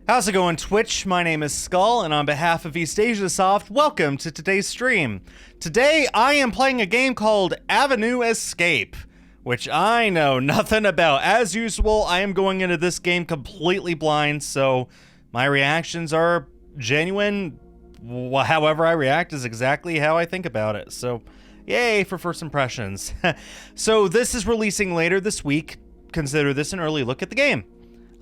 How's it going, Twitch? My name is Skull, and on behalf of East Asia Soft, welcome to today's stream. Today, I am playing a game called Avenue Escape, which I know nothing about. As usual, I am going into this game completely blind, so my reactions are genuine. However I react is exactly how I think about it, so yay for first impressions. So this is releasing later this week. Consider this an early look at the game.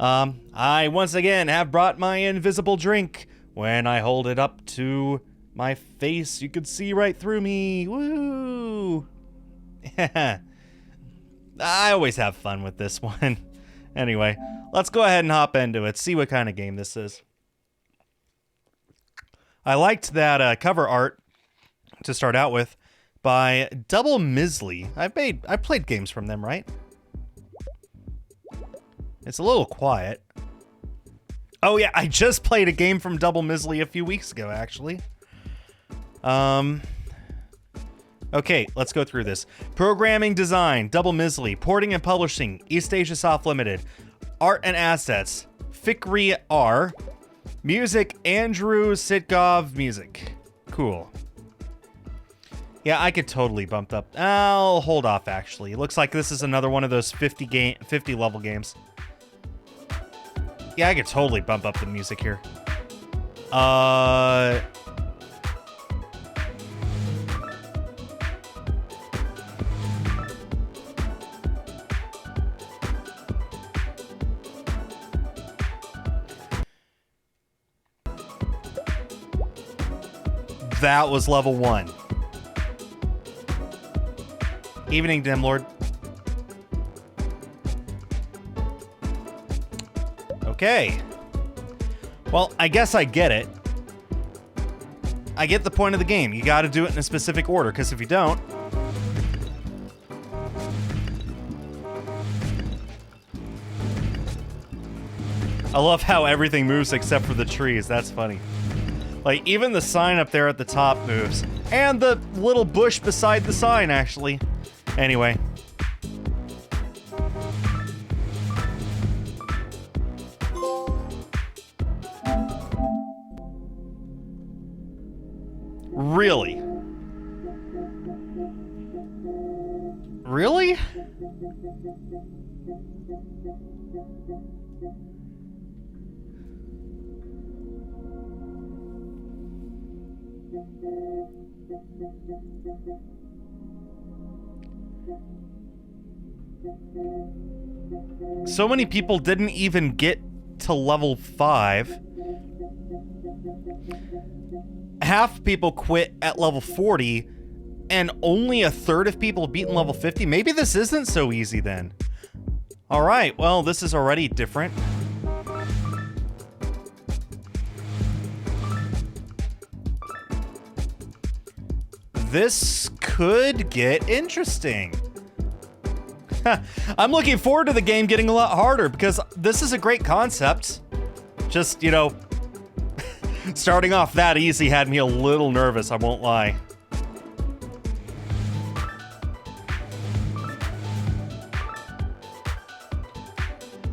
I once again have brought my invisible drink. When I hold it up to my face, you can see right through me. Woo! I always have fun with this one. Anyway, let's go ahead and hop into it, see what kind of game this is. I liked that cover art to start out with by Double Misley. I've played games from them, right? It's a little quiet. Oh yeah, I just played a game from Double Misley a few weeks ago, actually. Okay, let's go through this. Programming design, Double Misley. Porting and publishing, East Asia Soft Limited. Art and assets, Fikri R. Music, Andrew Sitkov Music. Cool. Yeah, I could totally bump up. I'll hold off, actually. It looks like this is another one of those 50 level games. Yeah, I could totally bump up the music here. That was level 1. Evening, Dimlord. Okay. Well, I guess I get it. I get the point of the game. You gotta do it in a specific order, because if you don't... I love how everything moves except for the trees. That's funny. Like, even the sign up there at the top moves. And the little bush beside the sign, actually. Anyway. Really? Really? So many people didn't even get to level 5. Half people quit at level 40, and only a third of people beaten level 50. Maybe this isn't so easy then. Alright, well, this is already different. This could get interesting. I'm looking forward to the game getting a lot harder because this is a great concept. Just, you know, starting off that easy had me a little nervous, I won't lie.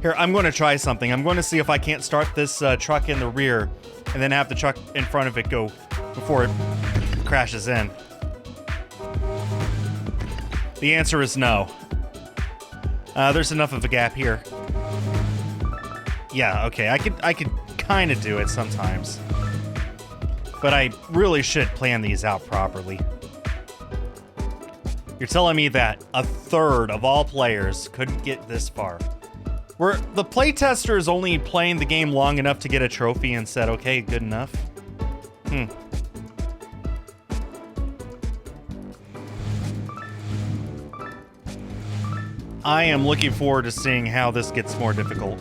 Here, I'm going to try something. I'm going to see if I can't start this truck in the rear and then have the truck in front of it go before it crashes in. The answer is no. There's enough of a gap here. Yeah, okay, I could kind of do it sometimes. But I really should plan these out properly. You're telling me that a third of all players couldn't get this far. Were the playtesters only playing the game long enough to get a trophy and said, okay, good enough? I am looking forward to seeing how this gets more difficult.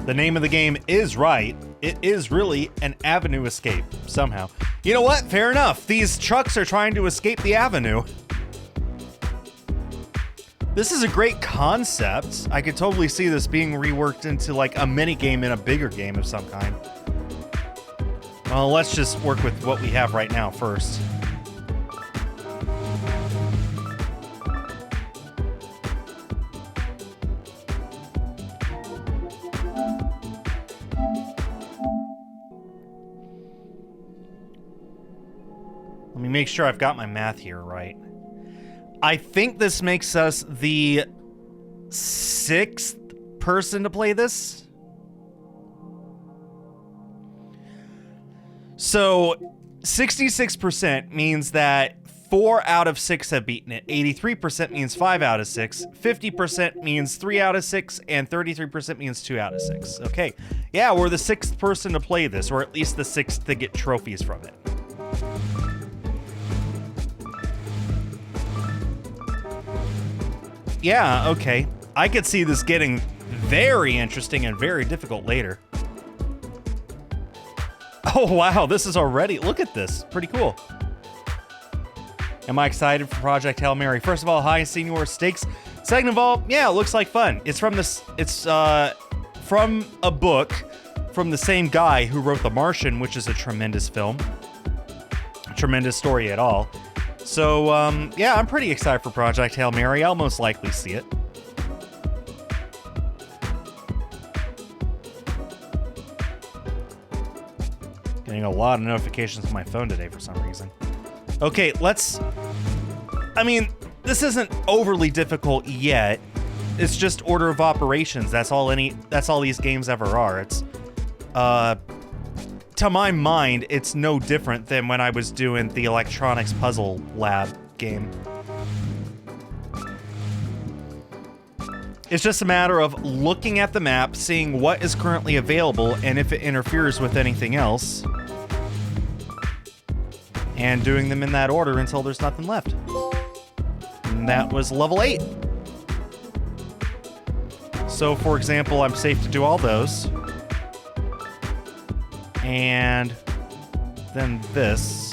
The name of the game is right. It is really an avenue escape, somehow. You know what? Fair enough. These trucks are trying to escape the avenue. This is a great concept. I could totally see this being reworked into like a mini game in a bigger game of some kind. Well, let's just work with what we have right now first. Let me make sure I've got my math here right. I think this makes us the 6th person to play this. So 66% means that 4 out of 6 have beaten it. 83% means 5 out of 6. 50% means 3 out of 6. And 33% means 2 out of 6. Okay. Yeah, we're the 6th person to play this, or at least the 6th to get trophies from it. Yeah, okay. I could see this getting very interesting and very difficult later. Oh, wow, this is already... Look at this. Pretty cool. Am I excited for Project Hail Mary? First of all, high senior stakes. Second of all, yeah, it looks like fun. It's from this... It's from a book from the same guy who wrote The Martian, which is a tremendous film. A tremendous story at all. So, yeah, I'm pretty excited for Project Hail Mary. I'll most likely see it. Getting a lot of notifications on my phone today for some reason. Okay, let's... I mean, this isn't overly difficult yet. It's just order of operations. That's all these games ever are. It's, to my mind, it's no different than when I was doing the Electronics Puzzle Lab game. It's just a matter of looking at the map, seeing what is currently available, and if it interferes with anything else, and doing them in that order until there's nothing left. And that was level 8. So, for example, I'm safe to do all those. And then this,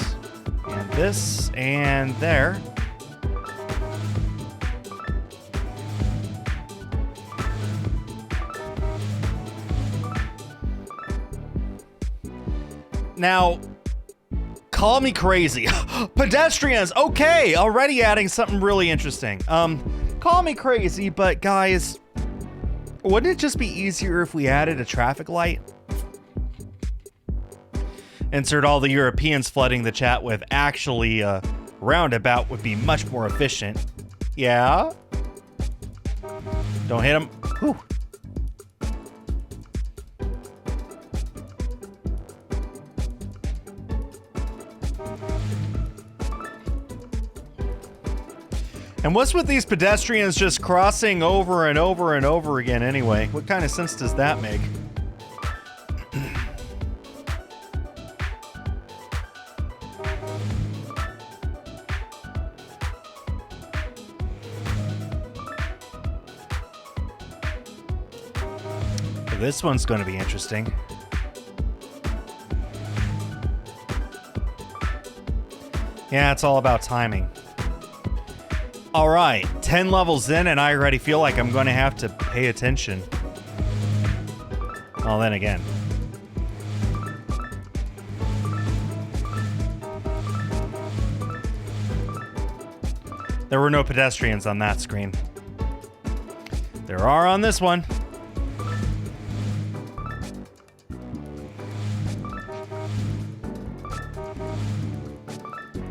and there. Now, call me crazy. Pedestrians, okay, already adding something really interesting. Call me crazy, but guys, wouldn't it just be easier if we added a traffic light? Insert all the Europeans flooding the chat with actually a roundabout would be much more efficient. Yeah? Don't hit him. Whew. And what's with these pedestrians just crossing over and over and over again anyway? What kind of sense does that make? This one's going to be interesting. Yeah, it's all about timing. All right, 10 levels in, and I already feel like I'm going to have to pay attention. Well, then again. There were no pedestrians on that screen. There are on this one.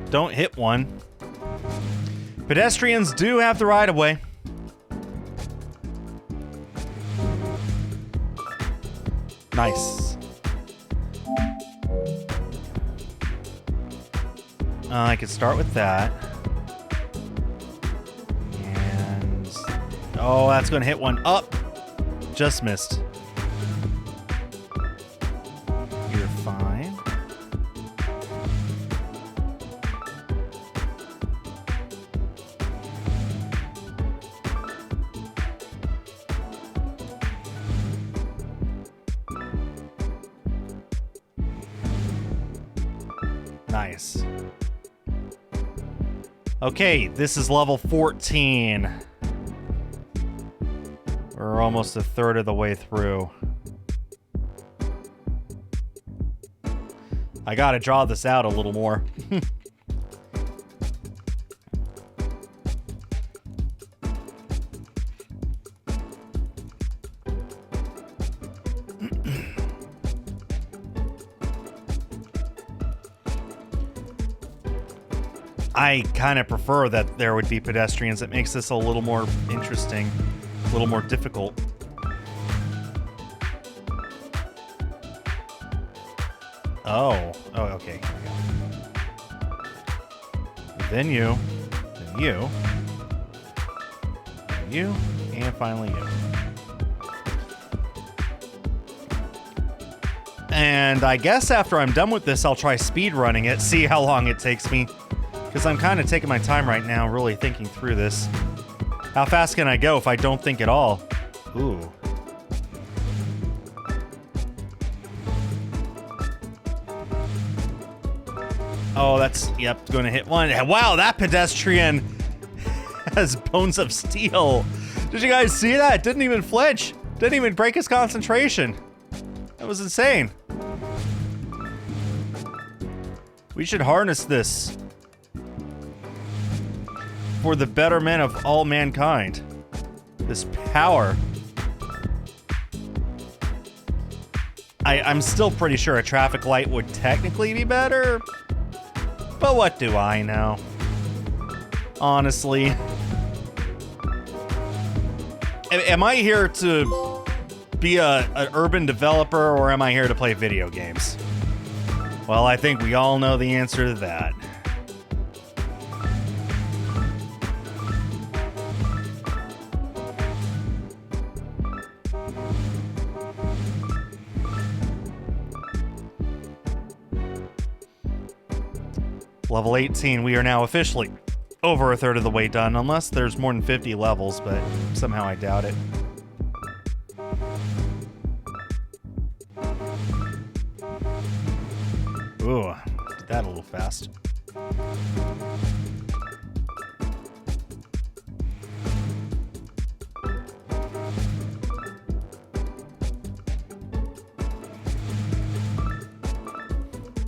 Don't hit one. Pedestrians do have the right of way. Nice. I could start with that. And... oh, that's going to hit one up. Just missed. You're fine. Nice. Okay, this is level 14. We're almost a third of the way through. I gotta draw this out a little more. I kind of prefer that there would be pedestrians. It makes this a little more interesting, a little more difficult. Oh, okay. Here we go. Then you, then you, then you, and finally you. And I guess after I'm done with this, I'll try speed running it, see how long it takes me. Because I'm kind of taking my time right now, really thinking through this. How fast can I go if I don't think at all? Ooh. Oh, that's, yep, going to hit one. Wow, that pedestrian has bones of steel. Did you guys see that? Didn't even flinch. Didn't even break his concentration. That was insane. We should harness this for the betterment of all mankind. This power. I'm still pretty sure a traffic light would technically be better, but what do I know? Honestly. Am I here to be an urban developer, or am I here to play video games? Well, I think we all know the answer to that. Level 18, we are now officially over a third of the way done, unless there's more than 50 levels, but somehow I doubt it. Ooh, did that a little fast.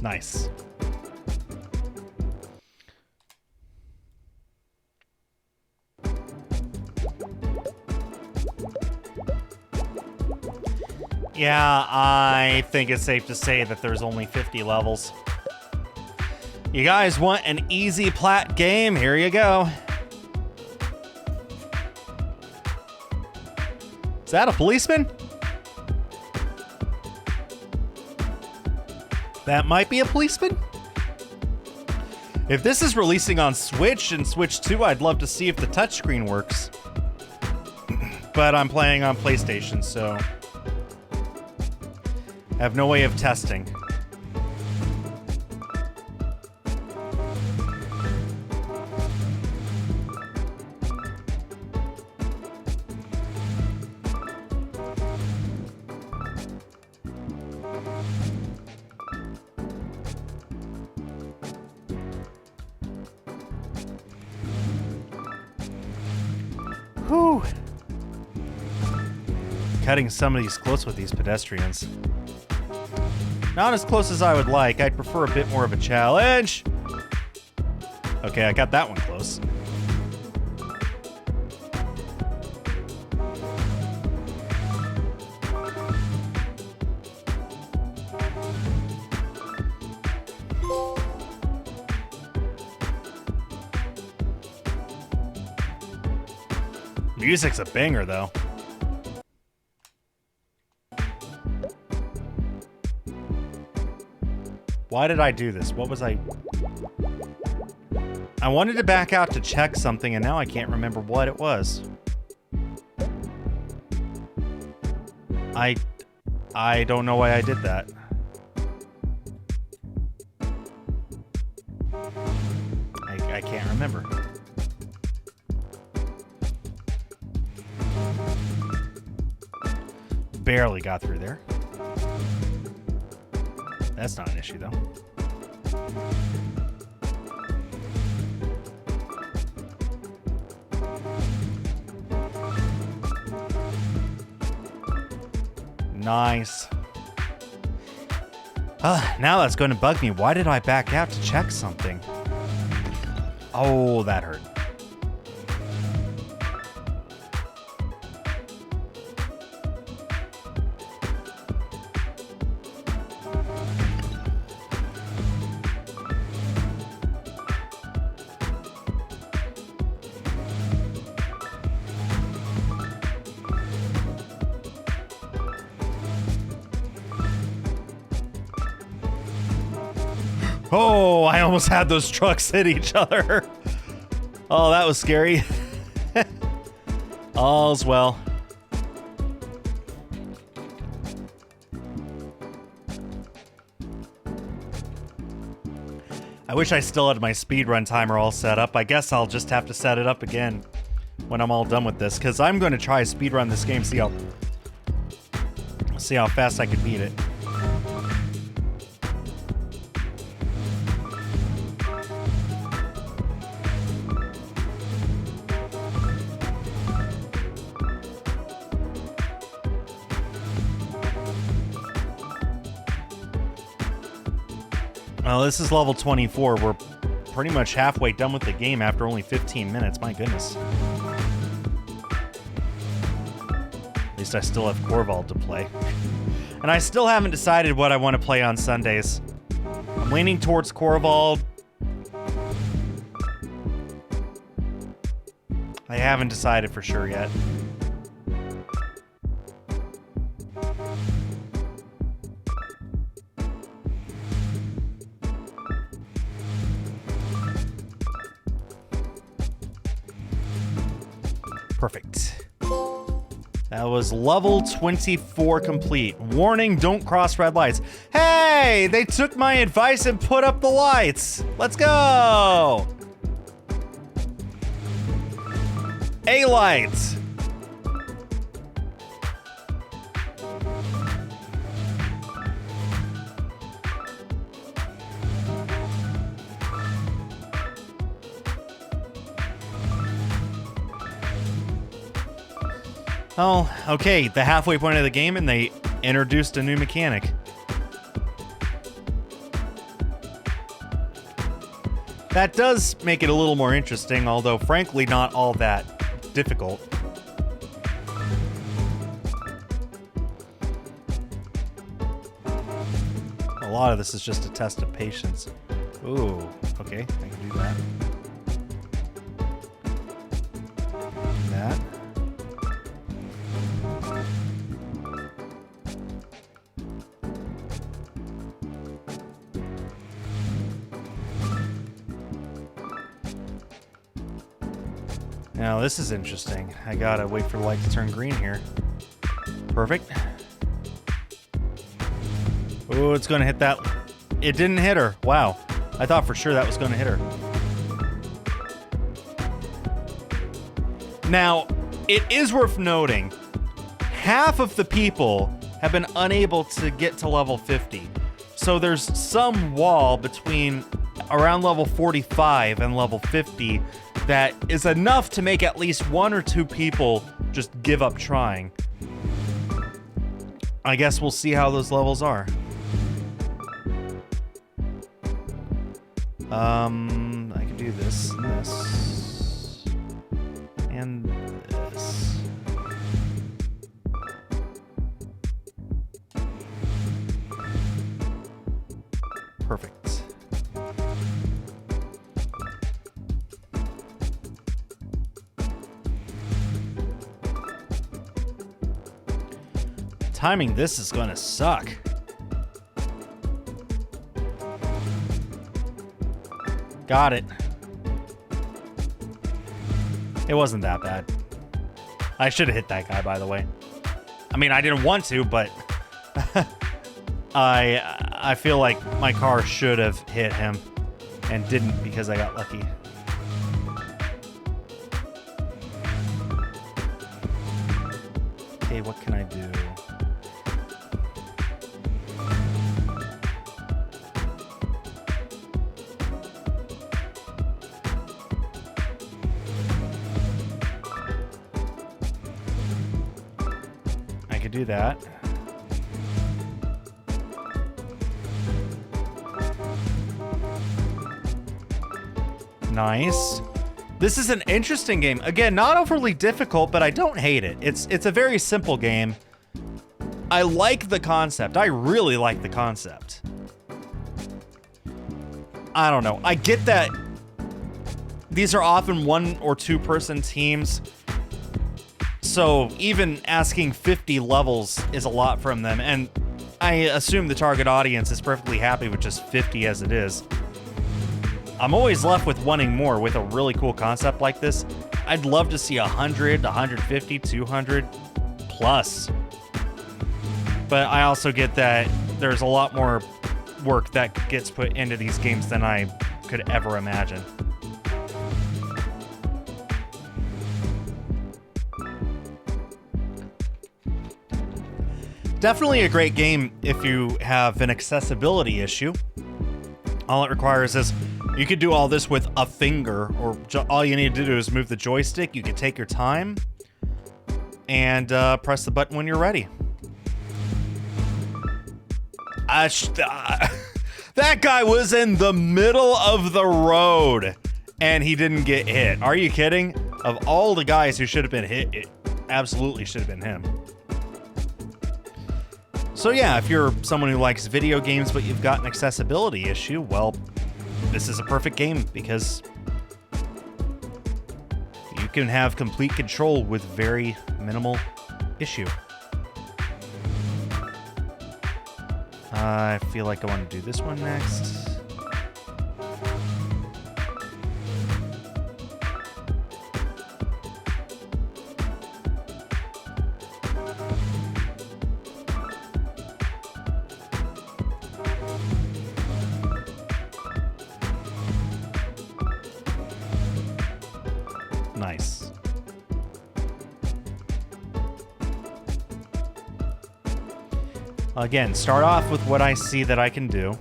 Nice. Yeah, I think it's safe to say that there's only 50 levels. You guys want an easy plat game? Here you go. Is that a policeman? That might be a policeman? If this is releasing on Switch and Switch 2, I'd love to see if the touchscreen works. But I'm playing on PlayStation, so I have no way of testing. Whew. Cutting some of these close with these pedestrians. Not as close as I would like. I'd prefer a bit more of a challenge. Okay, I got that one close. Music's a banger, though. Why did I do this? What was I wanted to back out to check something, and now I can't remember what it was. I don't know why I did that. I can't remember. Barely got through there. That's not an issue, though. Nice. Now that's going to bug me. Why did I back out to check something? Oh, that hurt. Oh, I almost had those trucks hit each other. Oh, that was scary. All's well. I wish I still had my speedrun timer all set up. I guess I'll just have to set it up again when I'm all done with this, because I'm going to try speedrun this game, see how fast I can beat it. Well, this is level 24. We're pretty much halfway done with the game after only 15 minutes. My goodness. At least I still have Corvald to play. And I still haven't decided what I want to play on Sundays. I'm leaning towards Corvald. I haven't decided for sure yet. Perfect. That was level 24 complete. Warning, don't cross red lights. Hey, they took my advice and put up the lights. Let's go. A light. Oh, okay, the halfway point of the game and they introduced a new mechanic. That does make it a little more interesting, although frankly not all that difficult. A lot of this is just a test of patience. Ooh, okay, I can do that. That. Now this is interesting. I gotta wait for the light to turn green here. Perfect. Oh, it's gonna hit that. It didn't hit her. Wow. I thought for sure that was gonna hit her. Now, it is worth noting, half of the people have been unable to get to level 50. So there's some wall between around level 45 and level 50 that is enough to make at least one or two people just give up trying. I guess we'll see how those levels are. I can do this, and this. Perfect. Timing this is gonna suck. Got it. It wasn't that bad. I should have hit that guy, by the way. I mean, I didn't want to, but I feel like my car should have hit him and didn't because I got lucky. Okay, what can I do? Do that. Nice. This is an interesting game. Again, not overly difficult, but I don't hate it. It's a very simple game. I like the concept. I really like the concept. I don't know. I get that these are often 1 or 2 person teams. So even asking 50 levels is a lot from them, and I assume the target audience is perfectly happy with just 50 as it is. I'm always left with wanting more with a really cool concept like this. I'd love to see 100, 150, 200 plus. But I also get that there's a lot more work that gets put into these games than I could ever imagine. Definitely a great game if you have an accessibility issue. All it requires is you could do all this with a finger, or all you need to do is move the joystick. You can take your time and press the button when you're ready. That guy was in the middle of the road and he didn't get hit. Are you kidding? Of all the guys who should have been hit, it absolutely should have been him. So yeah, if you're someone who likes video games but you've got an accessibility issue, well, this is a perfect game because you can have complete control with very minimal issue. I feel like I want to do this one next. Nice. Again, start off with what I see that I can do.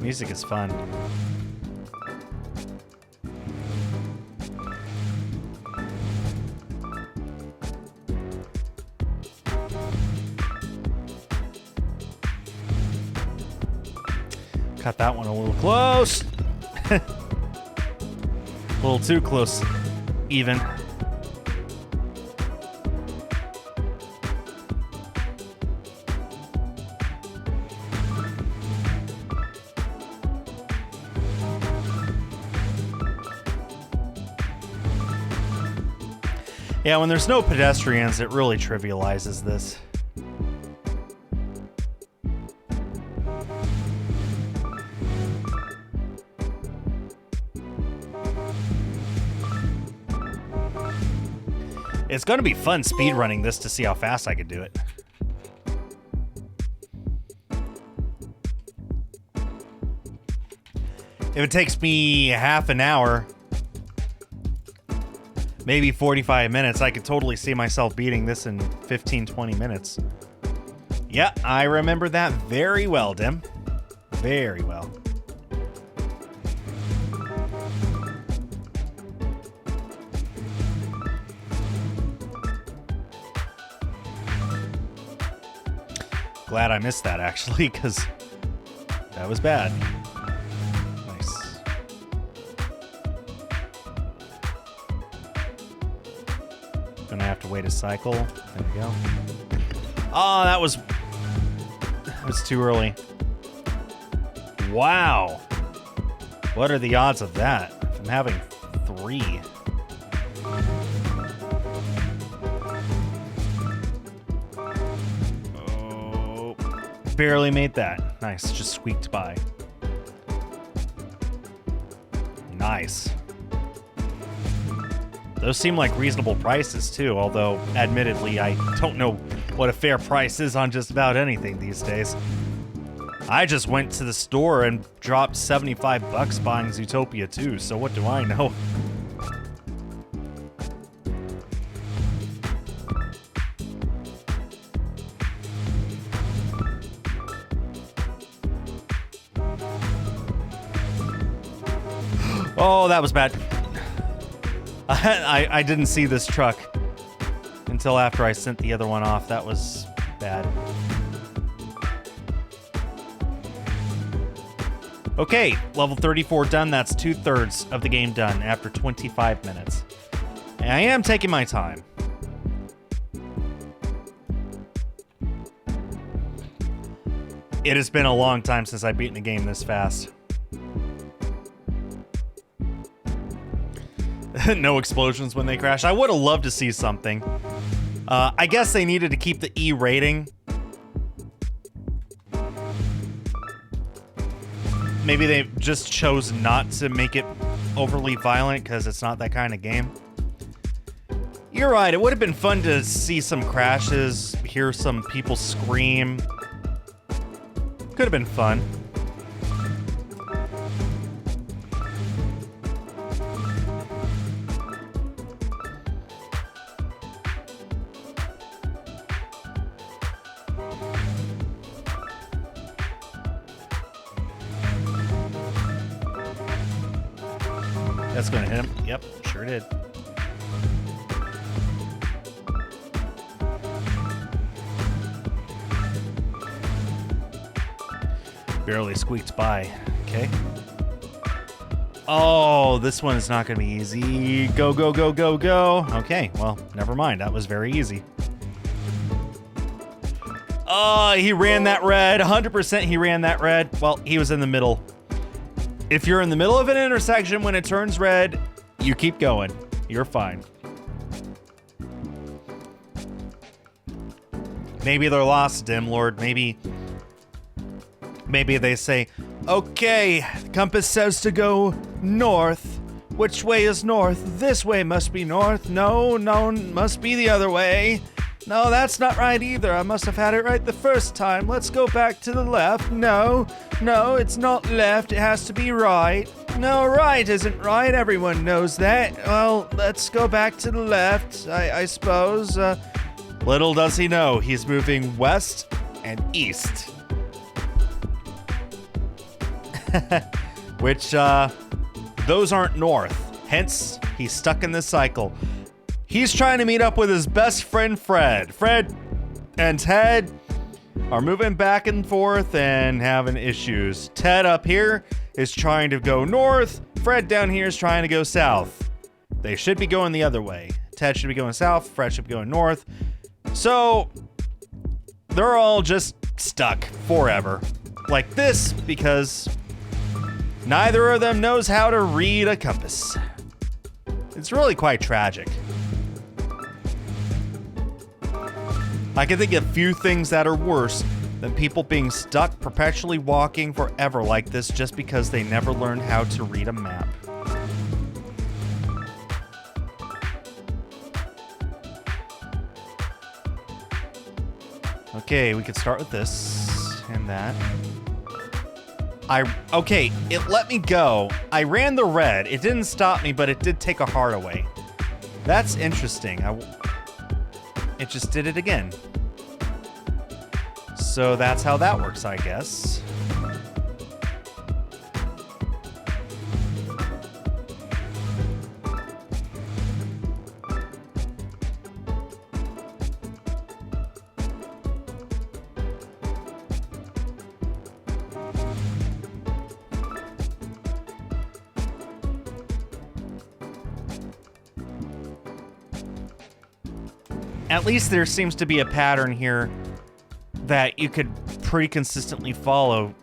Music is fun. Cut that one a little close. A little too close, even. Yeah, when there's no pedestrians, it really trivializes this. It's going to be fun speedrunning this to see how fast I could do it. If it takes me half an hour, maybe 45 minutes, I could totally see myself beating this in 15, 20 minutes. Yeah, I remember that very well, Dim. Very well. Glad I missed that, actually, because that was bad. Nice. Gonna have to wait a cycle. There we go. Oh, that was too early. Wow. What are the odds of that? If I'm having 3. Barely made that. Nice, just squeaked by. Nice. Those seem like reasonable prices too, although admittedly I don't know what a fair price is on just about anything these days. I just went to the store and dropped 75 bucks buying Zootopia 2, so what do I know? Oh, that was bad. I didn't see this truck until after I sent the other one off. That was bad. Okay, level 34 done. That's 2/3 of the game done after 25 minutes. And I am taking my time. It has been a long time since I've beaten a game this fast. No explosions when they crash. I would have loved to see something. I guess they needed to keep the E rating. Maybe they just chose not to make it overly violent because it's not that kind of game. You're right, it would have been fun to see some crashes, hear some people scream. Could have been fun. That's gonna hit him. Yep, sure did. Barely squeaked by. Okay. Oh, this one is not gonna be easy. Go, go, go, go, go. Okay, well, never mind. That was very easy. Oh, he ran that red. 100% he ran that red. Well, he was in the middle. If you're in the middle of an intersection when it turns red, you keep going. You're fine. Maybe they're lost, Dim Lord. Maybe they say, okay, the compass says to go north. Which way is north? This way must be north. No, must be the other way. No, that's not right either. I must have had it right the first time. Let's go back to the left. No, it's not left. It has to be right. No, right isn't right. Everyone knows that. Well, let's go back to the left, I suppose. Little does he know, he's moving west and east. Which, those aren't north. Hence, he's stuck in this cycle. He's trying to meet up with his best friend, Fred. Fred and Ted are moving back and forth and having issues. Ted up here is trying to go north. Fred down here is trying to go south. They should be going the other way. Ted should be going south. Fred should be going north. So they're all just stuck forever like this because neither of them knows how to read a compass. It's really quite tragic. I can think of few things that are worse than people being stuck perpetually walking forever like this just because they never learned how to read a map. Okay, we could start with this and that. Okay, it let me go. I ran the red. It didn't stop me, but it did take a heart away. That's interesting. It just did it again. So that's how that works, I guess. At least there seems to be a pattern here that you could pretty consistently follow.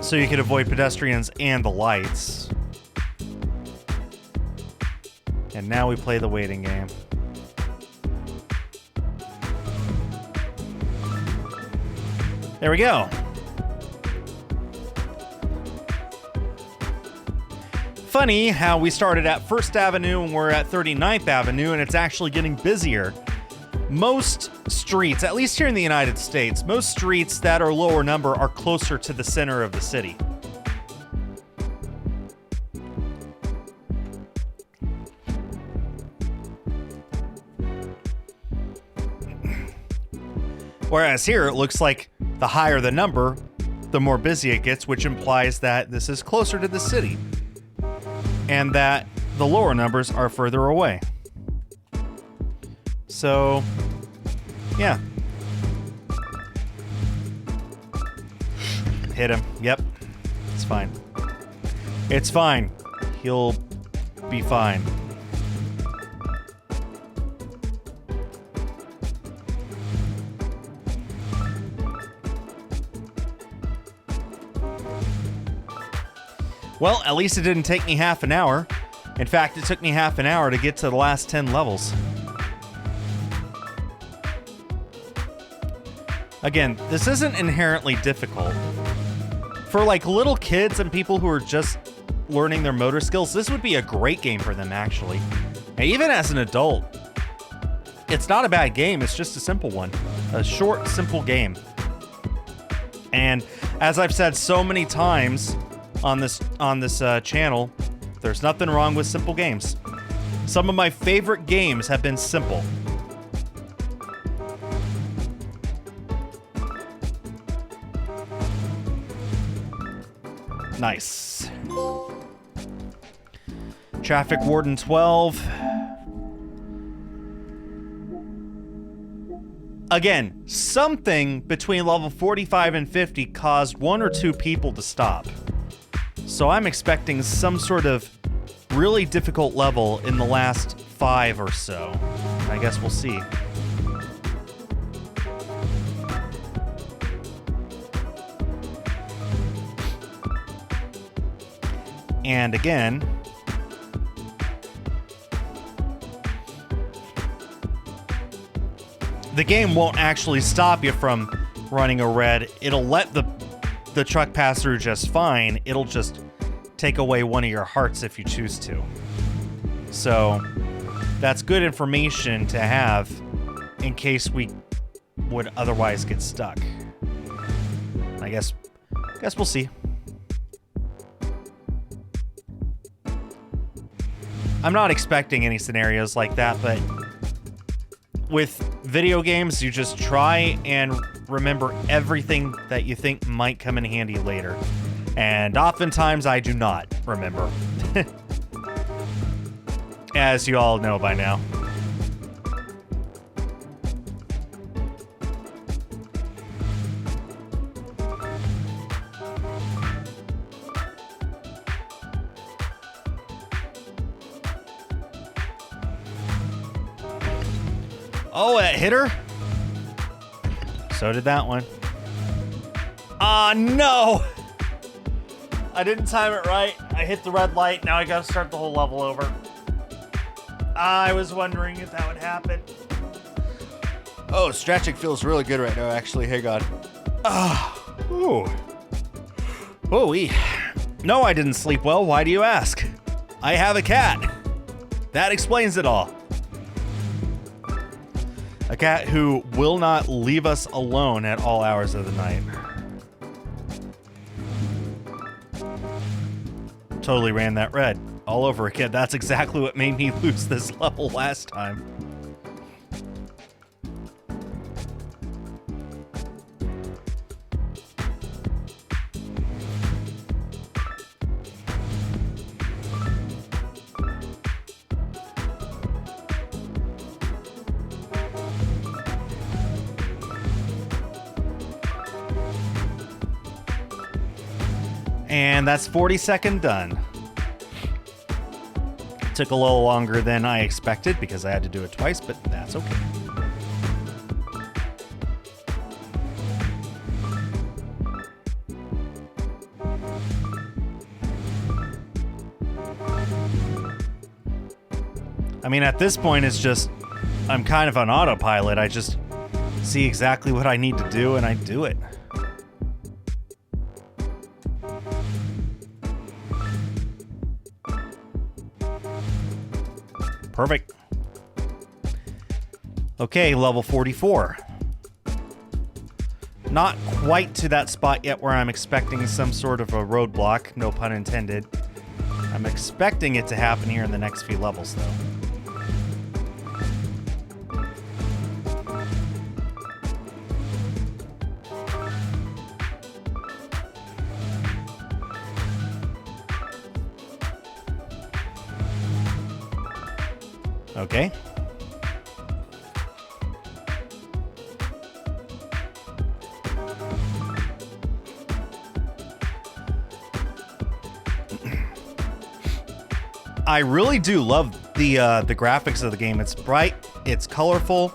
So you could avoid pedestrians and the lights. And now we play the waiting game. There we go. Funny how we started at 1st Avenue and we're at 39th Avenue and it's actually getting busier. Most streets, at least here in the United States, most streets that are lower number are closer to the center of the city. Whereas here, it looks like the higher the number, the more busy it gets, which implies that this is closer to the city. And that the lower numbers are further away. So, yeah. Hit him. Yep. It's fine. It's fine. He'll be fine. Well, at least it didn't take me half an hour. In fact, it took me half an hour to get to the last 10 levels. Again, this isn't inherently difficult. For like little kids and people who are just learning their motor skills, this would be a great game for them, actually. And even as an adult, it's not a bad game. It's just a simple one. A short, simple game. And as I've said so many times on this channel, there's nothing wrong with simple games. Some of my favorite games have been simple. Nice. Traffic Warden 12. Again, something between level 45 and 50 caused 1 or 2 people to stop. So I'm expecting some sort of really difficult level in the last 5 or so. I guess we'll see. And again, the game won't actually stop you from running a red. It'll let the truck pass through just fine. It'll just take away one of your hearts if you choose to. So that's good information to have in case we would otherwise get stuck. I guess we'll see. I'm not expecting any scenarios like that, but with video games, you just try and remember everything that you think might come in handy later. And oftentimes I do not remember. As you all know by now. Oh, it hit her? So did that one. Ah, no! I didn't time it right. I hit the red light. Now I gotta start the whole level over. I was wondering if that would happen. Oh, stretching feels really good right now, actually. Hey, God. Ah. Ooh. Ooh-wee. No, I didn't sleep well. Why do you ask? I have a cat. That explains it all. A cat who will not leave us alone at all hours of the night. Totally ran that red all over again. That's exactly what made me lose this level last time. And that's 40-second done. Took a little longer than I expected because I had to do it twice, but that's okay. I mean, at this point, it's just, I'm kind of on autopilot. I just see exactly what I need to do and I do it. Perfect. Okay, level 44. Not quite to that spot yet where I'm expecting some sort of a roadblock, no pun intended. I'm expecting it to happen here in the next few levels, though. Okay. I really do love the graphics of the game. It's bright, it's colorful.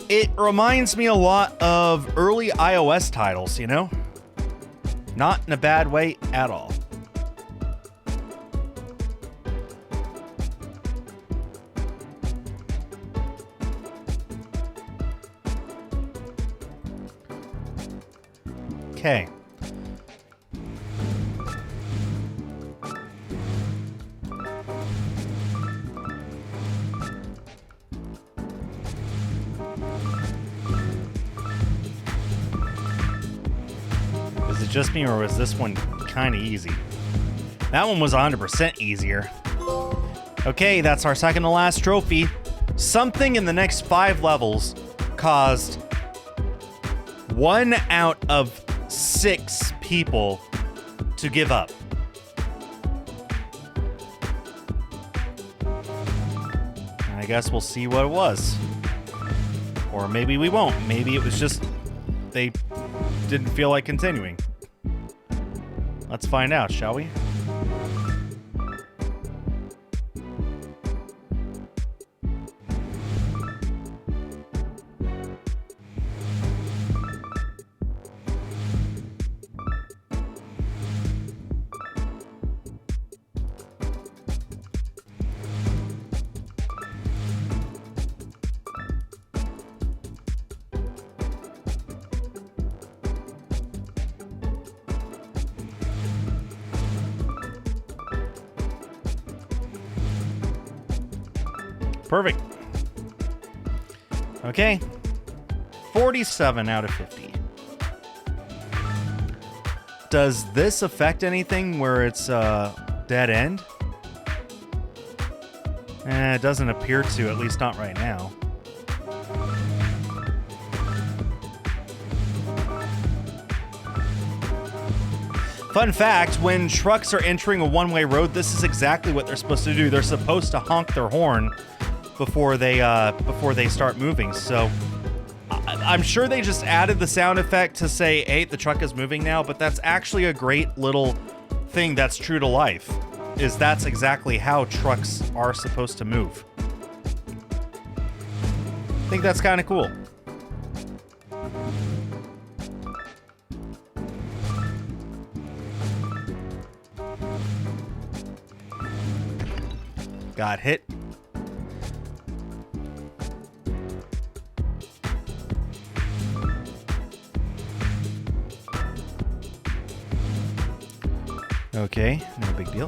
It reminds me a lot of early iOS titles, you know? Not in a bad way at all. Okay. Is it just me, or was this one kind of easy? That one was 100% easier. Okay, that's our second to last trophy. Something in the next 5 levels caused 1 out of 6 people to give up. I guess we'll see what it was. Or maybe we won't. Maybe it was just they didn't feel like continuing. Let's find out, shall we? Perfect. Okay. 47 out of 50. Does this affect anything where it's dead end? It doesn't appear to, at least not right now. Fun fact, when trucks are entering a one-way road, this is exactly what they're supposed to do. They're supposed to honk their horn before they start moving. So I'm sure they just added the sound effect to say, hey, the truck is moving now, but that's actually a great little thing that's true to life, is that's exactly how trucks are supposed to move. I think that's kind of cool. Got hit. Okay, no big deal.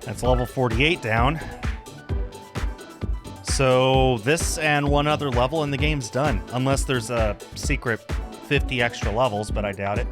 That's level 48 down. So this and one other level and the game's done. Unless there's a secret 50 extra levels, but I doubt it.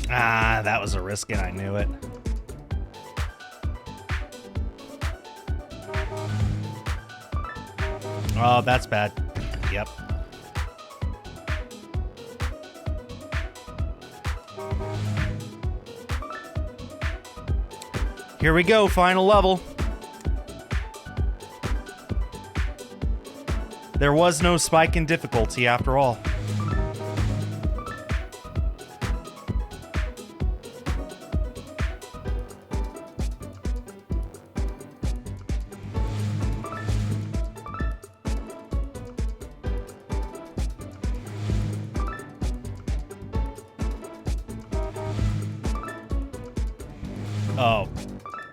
Ah, that was a risk and I knew it. Oh, that's bad. Yep. Here we go, final level. There was no spike in difficulty after all.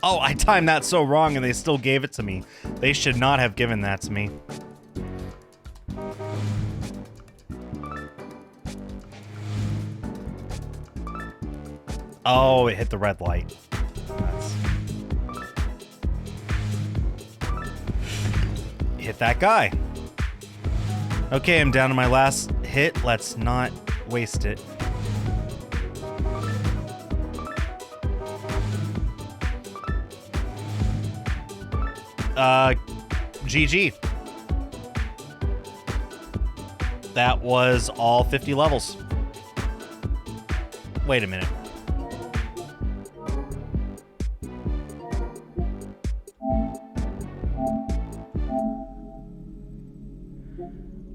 Oh, I timed that so wrong and they still gave it to me. They should not have given that to me. Oh, it hit the red light. Hit that guy. Okay, I'm down to my last hit. Let's not waste it. GG. That was all 50 levels. Wait a minute.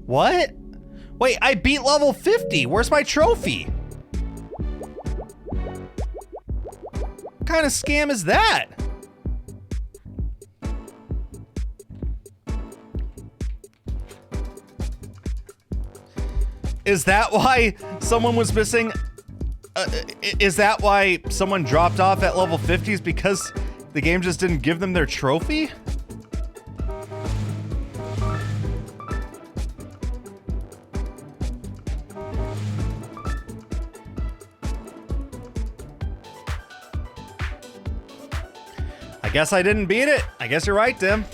What? Wait, I beat level 50. Where's my trophy? What kind of scam is that? Is that why someone was missing? Is that why someone dropped off at level 50s? Because the game just didn't give them their trophy? I guess I didn't beat it. I guess you're right, Tim.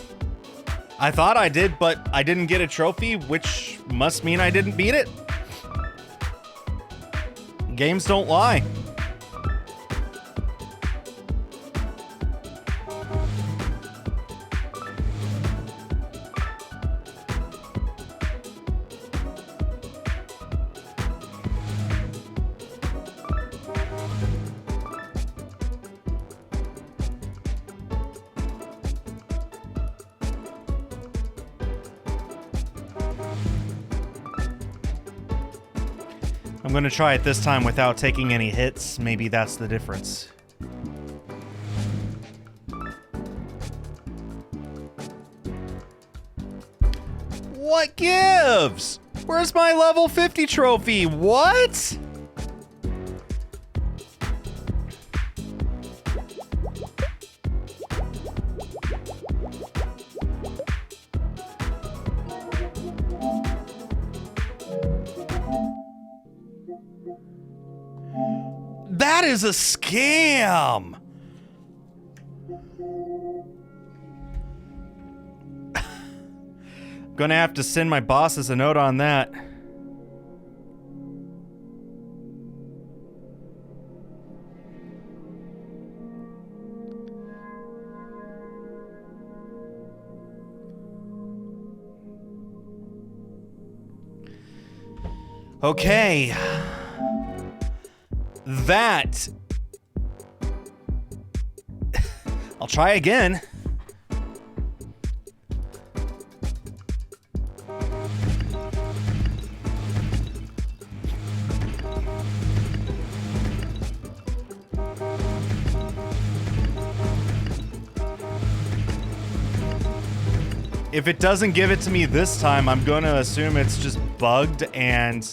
I thought I did, but I didn't get a trophy, which must mean I didn't beat it. Games don't lie. I'm gonna try it this time without taking any hits. Maybe that's the difference. What gives? Where's my level 50 trophy? What? That is a scam. Gonna have to send my bosses a note on that. Okay. That. I'll try again. If it doesn't give it to me this time, I'm gonna assume it's just bugged and...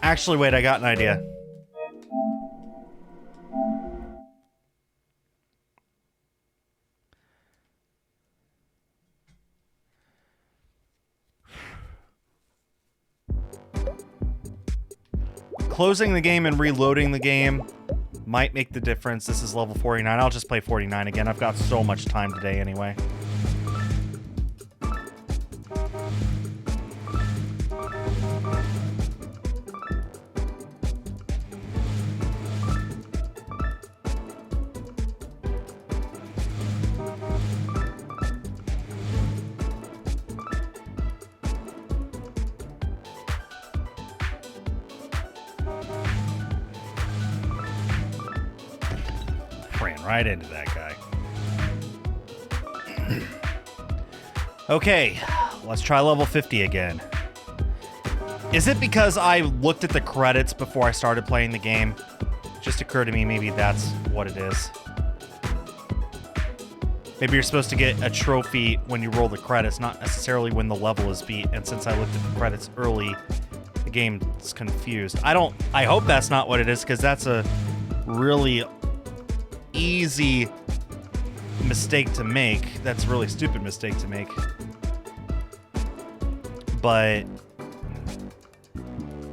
Actually, wait, I got an idea. Closing the game and reloading the game might make the difference. This is level 49. I'll just play 49 again. I've got so much time today anyway. Ran right into that guy. Okay, let's try level 50 again. Is it because I looked at the credits before I started playing the game? It just occurred to me maybe that's what it is. Maybe you're supposed to get a trophy when you roll the credits, not necessarily when the level is beat. And since I looked at the credits early, the game's confused. I hope that's not what it is, because that's a really easy mistake to make. That's a really stupid mistake to make. But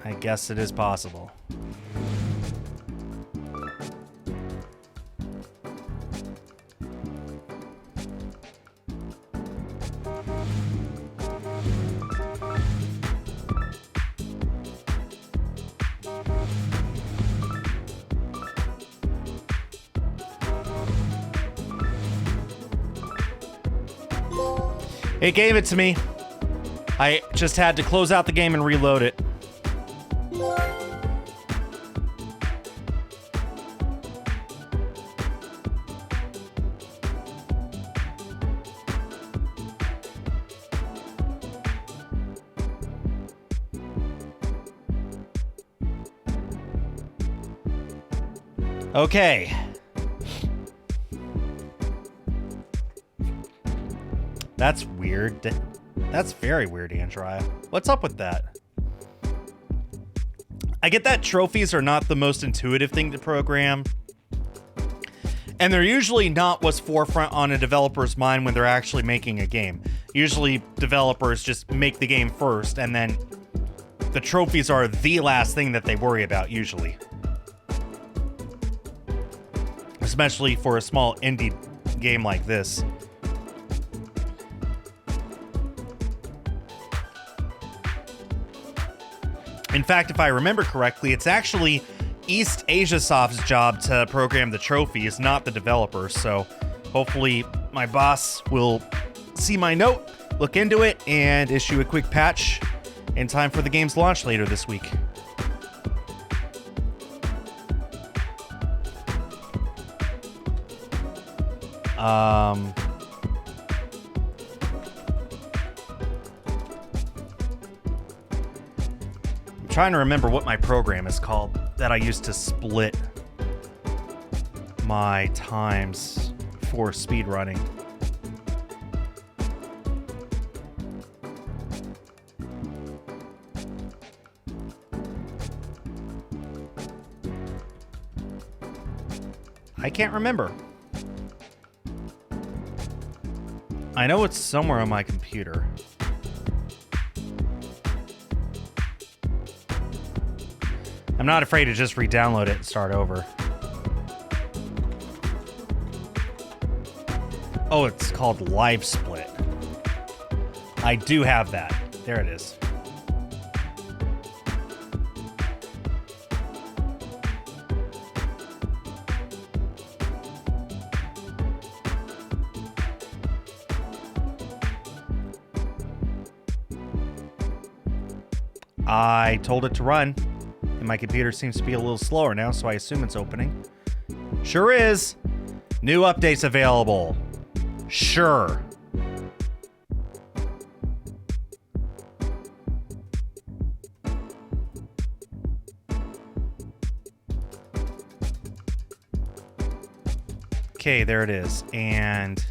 I guess it is possible. It gave it to me. I just had to close out the game and reload it. Okay. That's weird. That's very weird, Andrea. What's up with that? I get that trophies are not the most intuitive thing to program. And they're usually not what's forefront on a developer's mind when they're actually making a game. Usually developers just make the game first, and then the trophies are the last thing that they worry about, usually. Especially for a small indie game like this. In fact, if I remember correctly, it's actually East Asia Soft's job to program the trophies, not the developers. So hopefully my boss will see my note, look into it, and issue a quick patch in time for the game's launch later this week. I'm trying to remember what my program is called that I used to split my times for speedrunning. I can't remember. I know it's somewhere on my computer. I'm not afraid to just re-download it and start over. Oh, it's called Live Split. I do have that. There it is. I told it to run, and my computer seems to be a little slower now, so I assume it's opening. Sure is. New updates available. Sure. Okay, there it is. And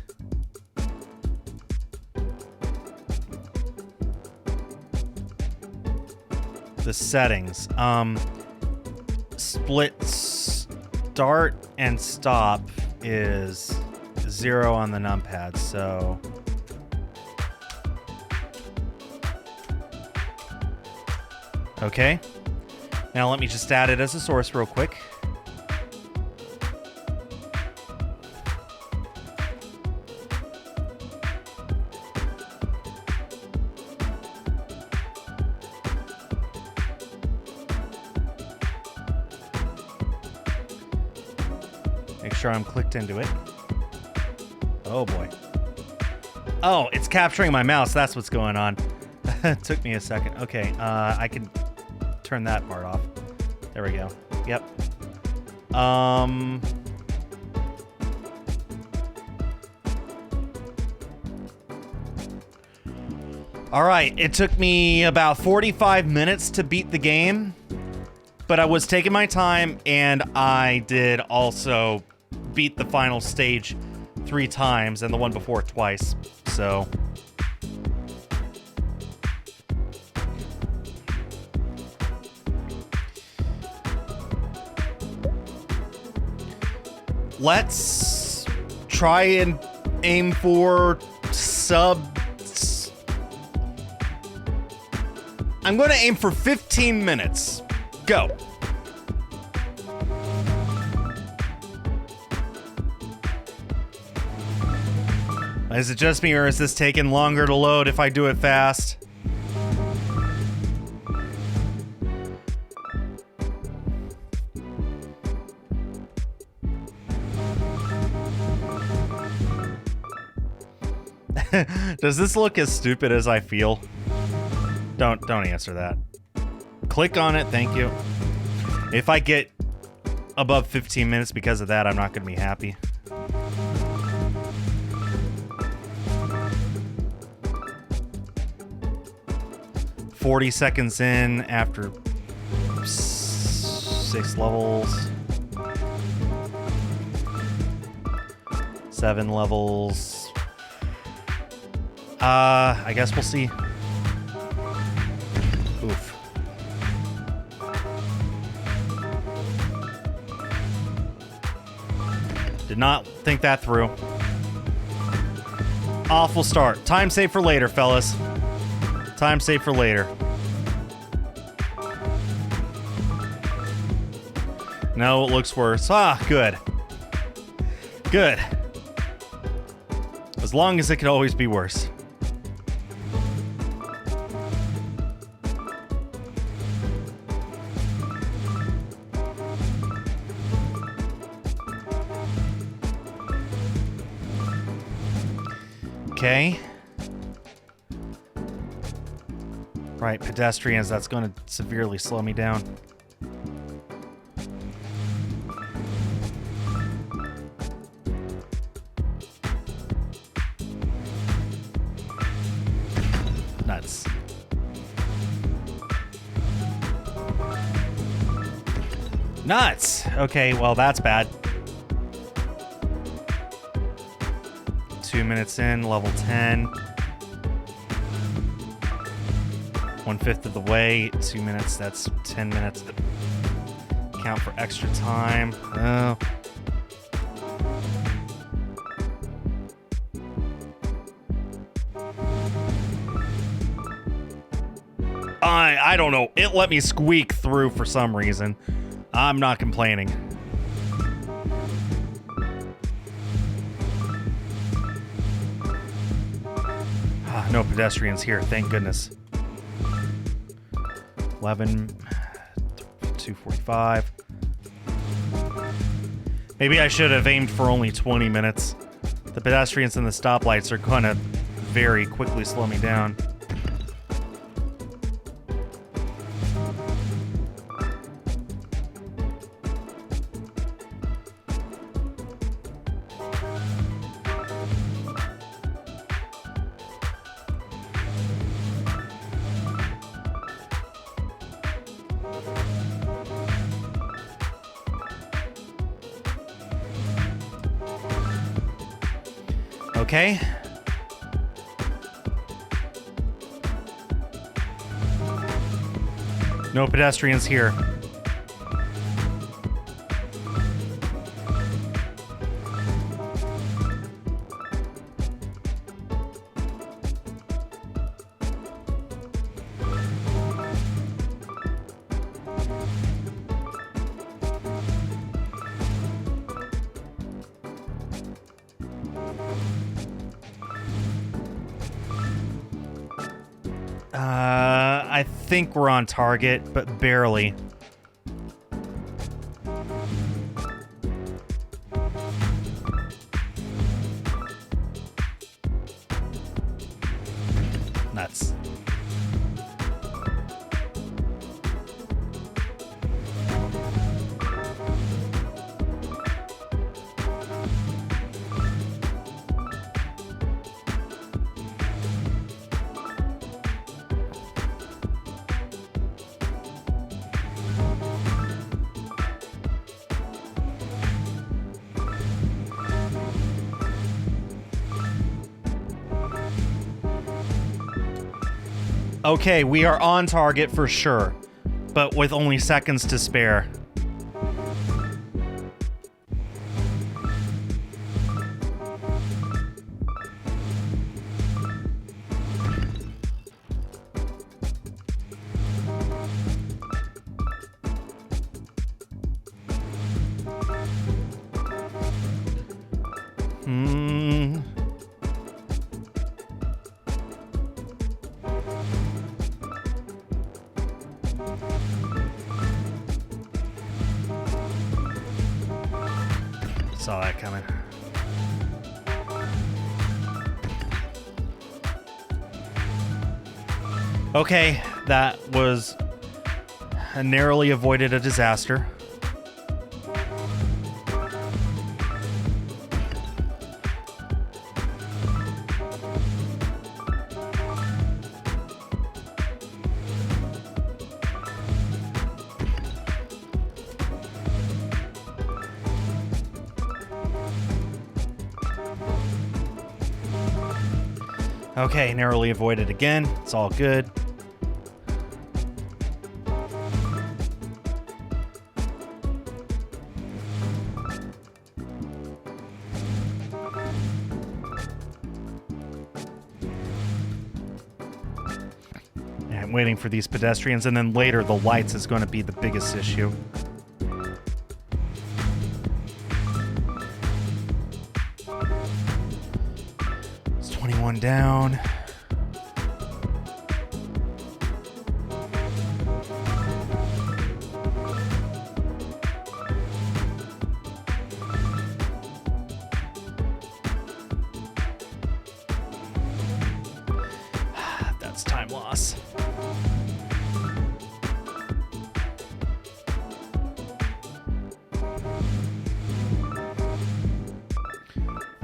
the settings. Split start and stop is 0 on the numpad, so okay. Now let me just add it as a source real quick. Make sure I'm clicked into it. Oh boy. Oh, it's capturing my mouse. That's what's going on. It took me a second. Okay, I can turn that part off. There we go. Yep. All right, it took me about 45 minutes to beat the game, but I was taking my time, and I did also beat the final stage 3 times and the one before twice, so let's try and aim for I'm going to aim for 15 minutes. Go. Is it just me, or is this taking longer to load if I do it fast? Does this look as stupid as I feel? Don't answer that. Click on it, thank you. If I get above 15 minutes because of that, I'm not going to be happy. $40 in after 6 levels. 7 levels. I guess we'll see. Oof. Did not think that through. Awful start. Time save for later, fellas. Time save for later. No, it looks worse. Ah, good. Good. As long as it could always be worse. Okay. Right, pedestrians, that's going to severely slow me down. Nuts. Nuts! Okay, well, that's bad. 2 minutes in, level 10. 1/5 of the way, 2 minutes, that's 10 minutes. Count for extra time. Oh. I don't know. It let me squeak through for some reason. I'm not complaining. No pedestrians here, thank goodness. 11, 2:45. Maybe I should have aimed for only 20 minutes. The pedestrians and the stoplights are gonna very quickly slow me down. Okay. No pedestrians here. I think we're on target, but barely. Nuts. Okay, we are on target for sure, but with only seconds to spare. Saw that coming. Okay, that was narrowly avoided a disaster. Okay, narrowly avoided again. It's all good. I'm waiting for these pedestrians, and then later the lights is going to be the biggest issue. It's 21 down. That's time loss.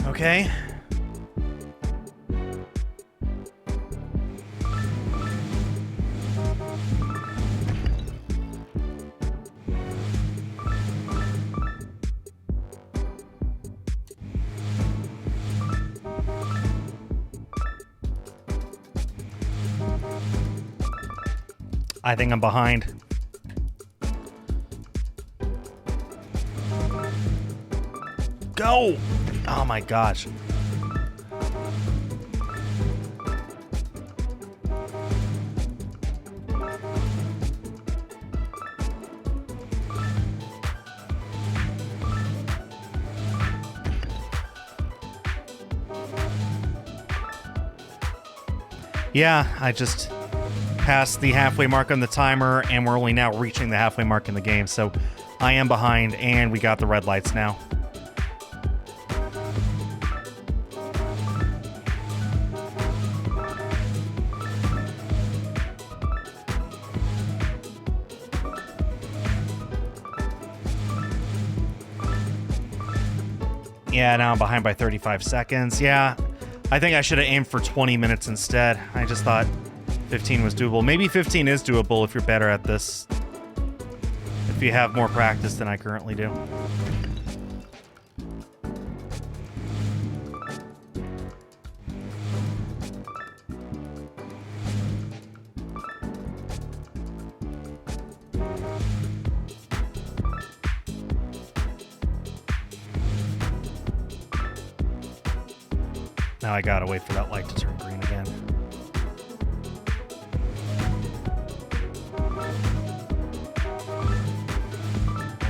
Okay. I think I'm behind. Go! Oh my gosh. Yeah, I just passed the halfway mark on the timer, and we're only now reaching the halfway mark in the game, so I am behind, and we got the red lights now. Yeah, now I'm behind by 35 seconds. Yeah, I think I should have aimed for 20 minutes instead. I just thought 15 was doable. Maybe 15 is doable if you're better at this. If you have more practice than I currently do. Now I gotta wait for that light to turn green again.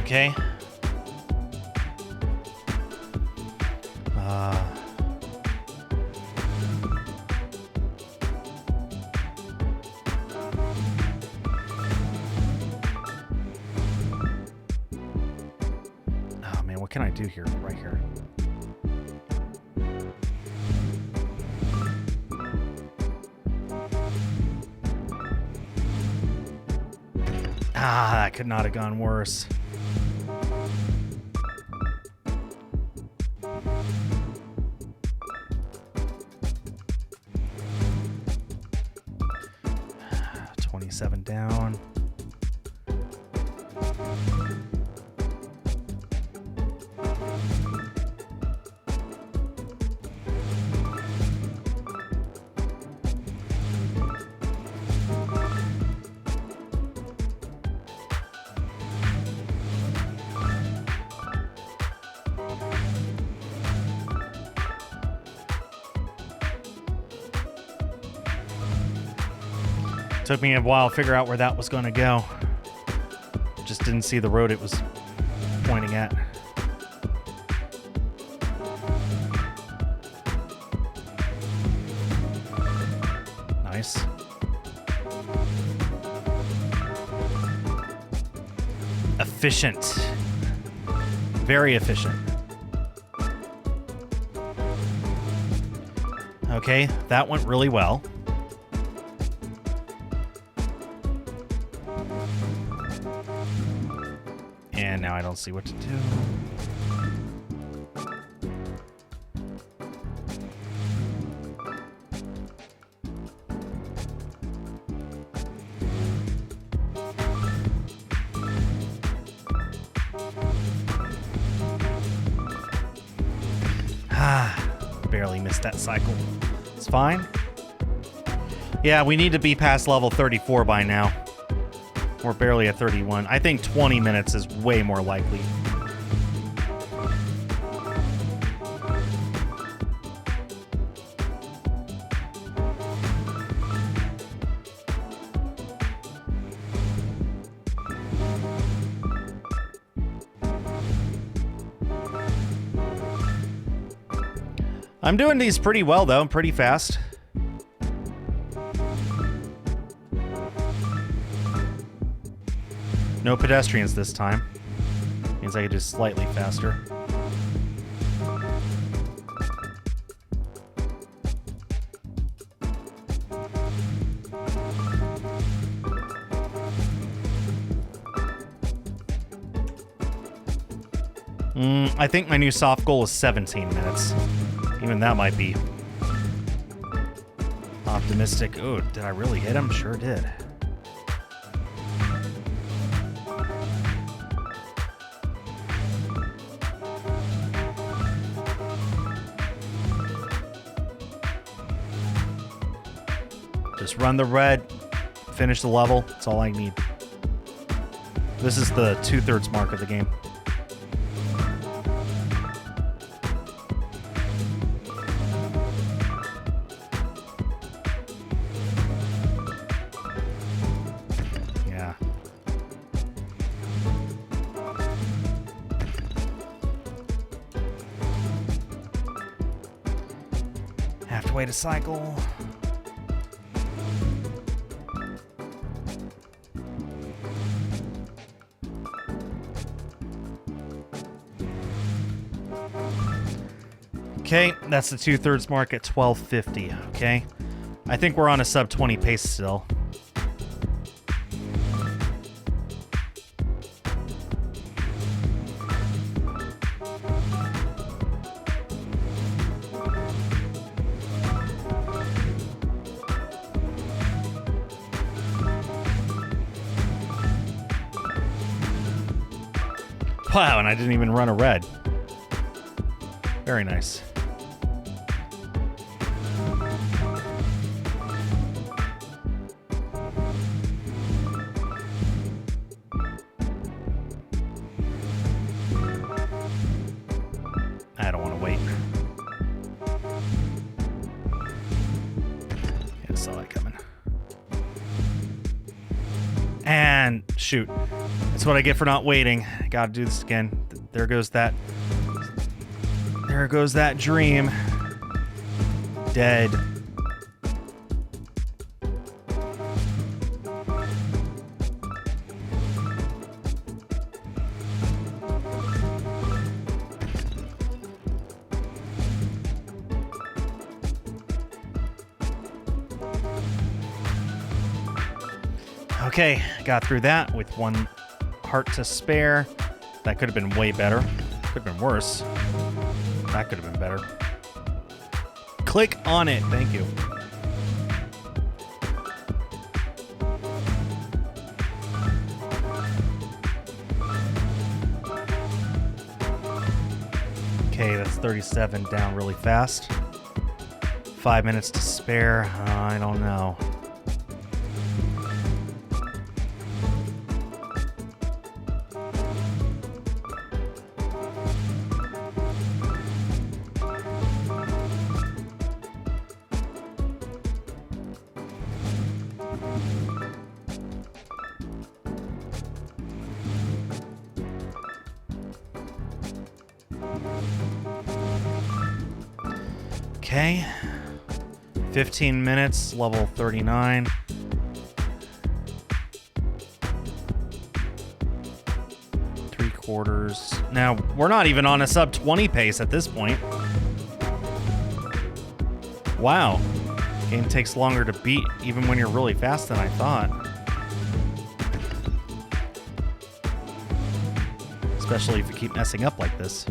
Okay. Oh man, what can I do here? Right here. Ah, that could not have gone worse. $27 down. Took me a while to figure out where that was going to go. Just didn't see the road it was pointing at. Nice. Efficient. Very efficient. Okay, that went really well. And now I don't see what to do. Barely missed that cycle. It's fine. Yeah, we need to be past level 34 by now. We're barely at 31. I think 20 minutes is way more likely. I'm doing these pretty well, though. Pretty fast. No pedestrians this time. Means I can do slightly faster. I think my new soft goal is 17 minutes. Even that might be optimistic. Oh, did I really hit him? Sure did. Just run the red, finish the level. That's all I need. This is the 2/3 mark of the game. Yeah. Have to wait a cycle. Okay, that's the 2/3 mark at 12:50, okay? I think we're on a sub 20 pace still. Wow, and I didn't even run a red. Very nice. I don't want to wait. Yeah, I saw that coming. And shoot. That's what I get for not waiting. Gotta do this again. There goes that. There goes that dream. Dead. Okay, got through that with one heart to spare. That could have been way better. Could have been worse. That could have been better. Click on it. Thank you. Okay, that's 37 down really fast. 5 minutes to spare. I don't know. Okay, 15 minutes, level 39. Three quarters. Now, we're not even on a sub 20 pace at this point. Wow. Game takes longer to beat even when you're really fast than I thought. especially if you keep messing up like this.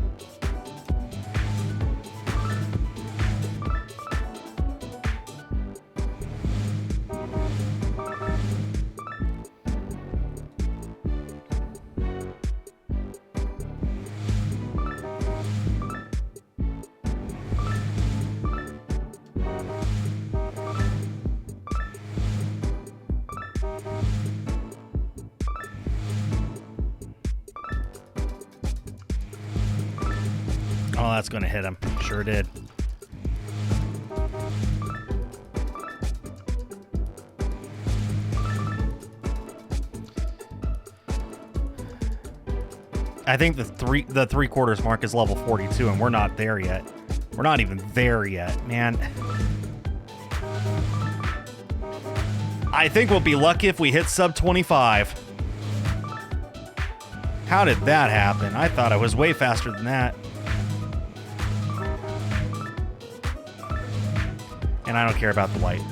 Oh, that's going to hit him. Sure did. I think the three quarters mark is level 42, and we're not there yet. We're not even there yet, man. I think we'll be lucky if we hit sub 25. How did that happen? I thought I was way faster than that. And I don't care about the light.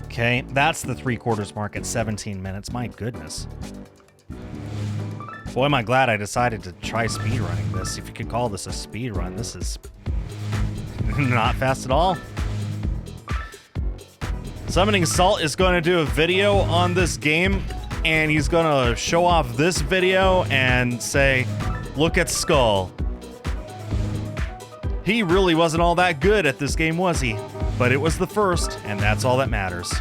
Okay, that's the three quarters mark at 17 minutes. My goodness. Boy, am I glad I decided to try speedrunning this. If you could call this a speedrun, this is not fast at all. Summoning Salt is going to do a video on this game, and he's going to show off this video and say, look at Skull. He really wasn't all that good at this game, was he? But it was the first, and that's all that matters.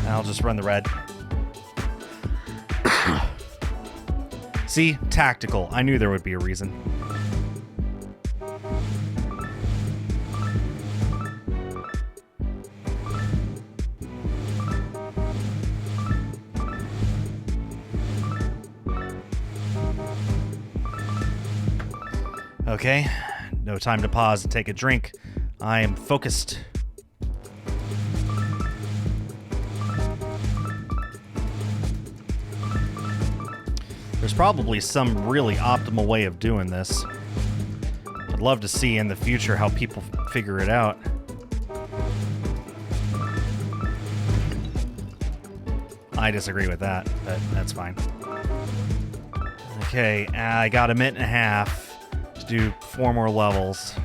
I'll just run the red. See? Tactical. I knew there would be a reason. Okay, no time to pause and take a drink. I am focused. There's probably some really optimal way of doing this. I'd love to see in the future how people figure it out. I disagree with that, but that's fine. Okay, I got a minute and a half to do 4 more levels.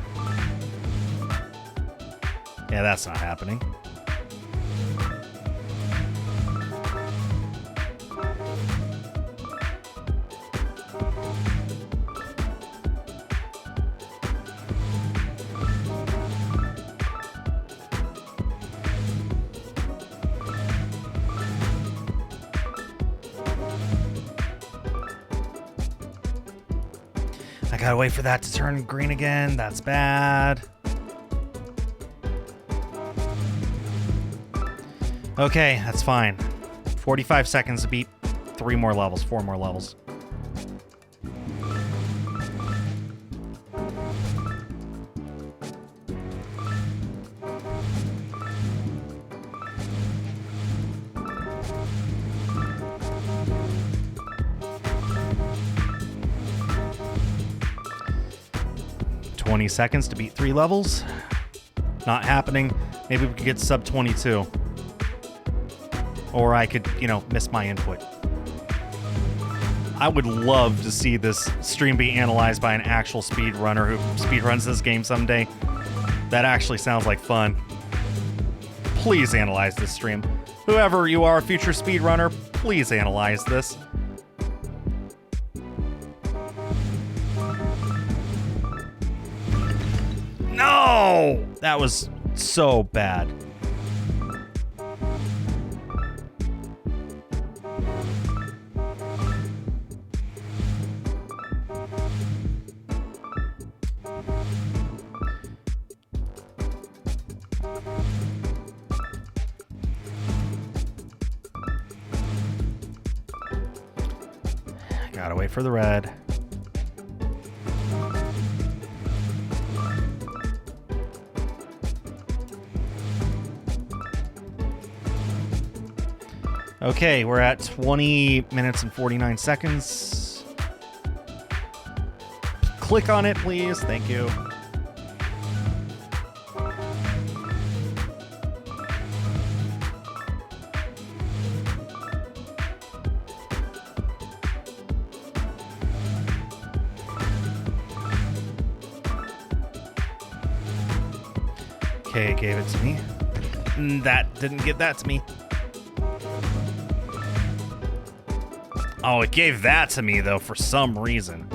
Yeah, that's not happening. I gotta wait for that to turn green again. That's bad. Okay, that's fine. 45 seconds to beat 3 more levels, 4 more levels. Seconds to beat 3 levels. Not happening. Maybe we could get sub 22. Or I could, miss my input. I would love to see this stream be analyzed by an actual speedrunner who speedruns this game someday. That actually sounds like fun. Please analyze this stream. Whoever you are, future speedrunner, please analyze this. No! That was so bad. Gotta wait for the red. Okay, we're at 20 minutes and 49 seconds. Click on it, please. Thank you. Okay, it gave it to me. That didn't give that to me. Oh, it gave that to me, though, for some reason.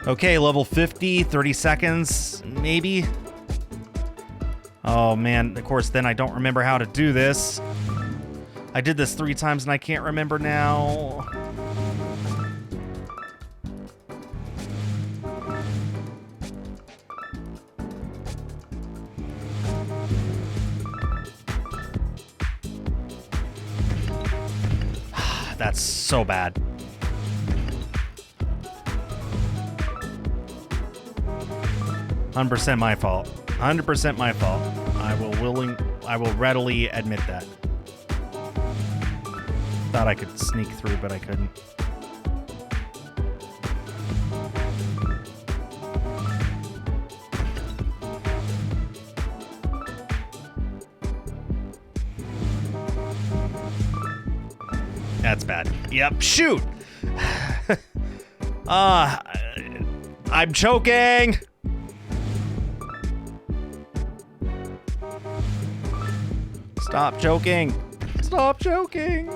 Okay, level 50, 30 seconds, maybe? Oh, man, of course, then I don't remember how to do this. I did this 3 times, and I can't remember now. That's so bad. "100% my fault. 100% my fault. I will readily admit that. Thought I could sneak through, but I couldn't. That's bad. Yep, shoot! I'm choking! Stop choking! Stop choking!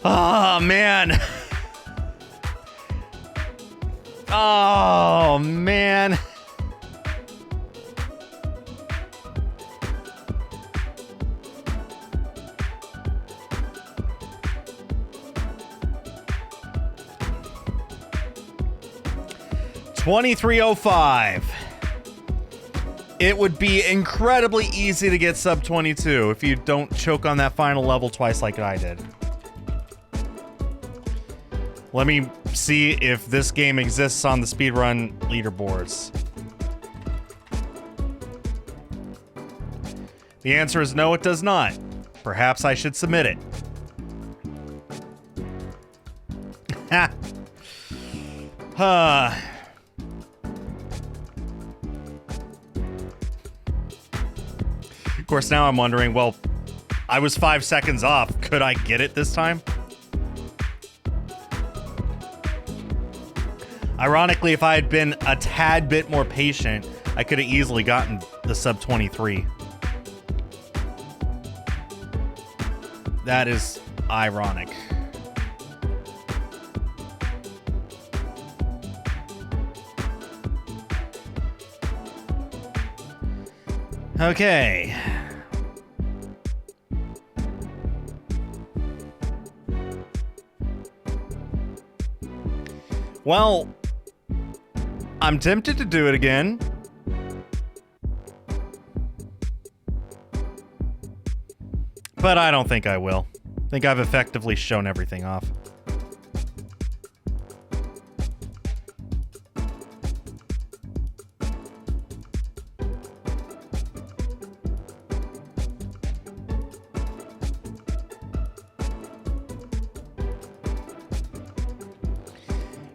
Oh, man. Oh, man. $23.05. It would be incredibly easy to get sub 22 if you don't choke on that final level twice like I did. Let me see if this game exists on the speedrun leaderboards. The answer is no, it does not. Perhaps I should submit it. Ha! Of course, now I'm wondering, well, I was 5 seconds off. Could I get it this time? Ironically, if I had been a tad bit more patient, I could have easily gotten the sub 23. That is ironic. Okay. Well, I'm tempted to do it again. But I don't think I will. I think I've effectively shown everything off.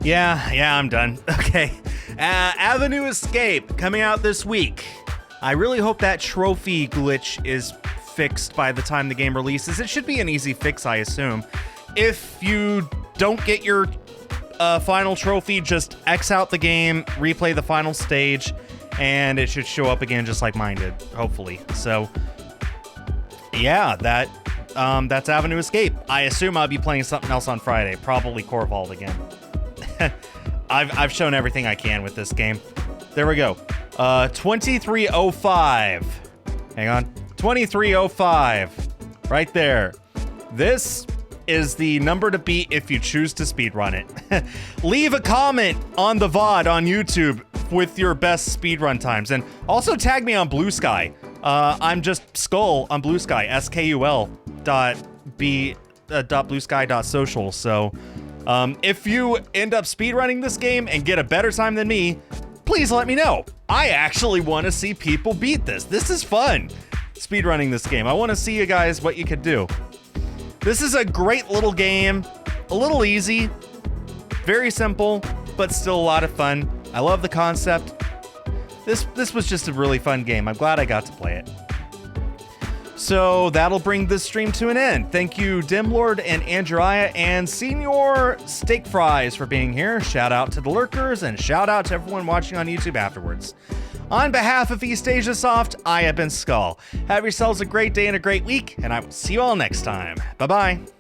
Yeah, I'm done. Okay. Avenue Escape, coming out this week. I really hope that trophy glitch is fixed by the time the game releases. It should be an easy fix, I assume. If you don't get your final trophy, just X out the game, replay the final stage, and it should show up again just like mine did, hopefully. So, yeah, that that's Avenue Escape. I assume I'll be playing something else on Friday, probably Corvault again. I've shown everything I can with this game. There we go. 2305. Hang on. 2305. Right there. This is the number to beat if you choose to speedrun it. Leave a comment on the VOD on YouTube with your best speedrun times, and also tag me on Blue Sky. I'm just Skull on Blue Sky, skul.bluesky.social. So if you end up speedrunning this game and get a better time than me, please let me know. I actually want to see people beat this. This is fun, speedrunning this game. I want to see you guys what you could do. This is a great little game, a little easy, very simple, but still a lot of fun. I love the concept. This was just a really fun game. I'm glad I got to play it. So that'll bring this stream to an end. Thank you, Dimlord and Andrea and Senior Steak Fries for being here. Shout out to the lurkers and shout out to everyone watching on YouTube afterwards. On behalf of East Asia Soft, I have been Skull. Have yourselves a great day and a great week, and I will see you all next time. Bye-bye.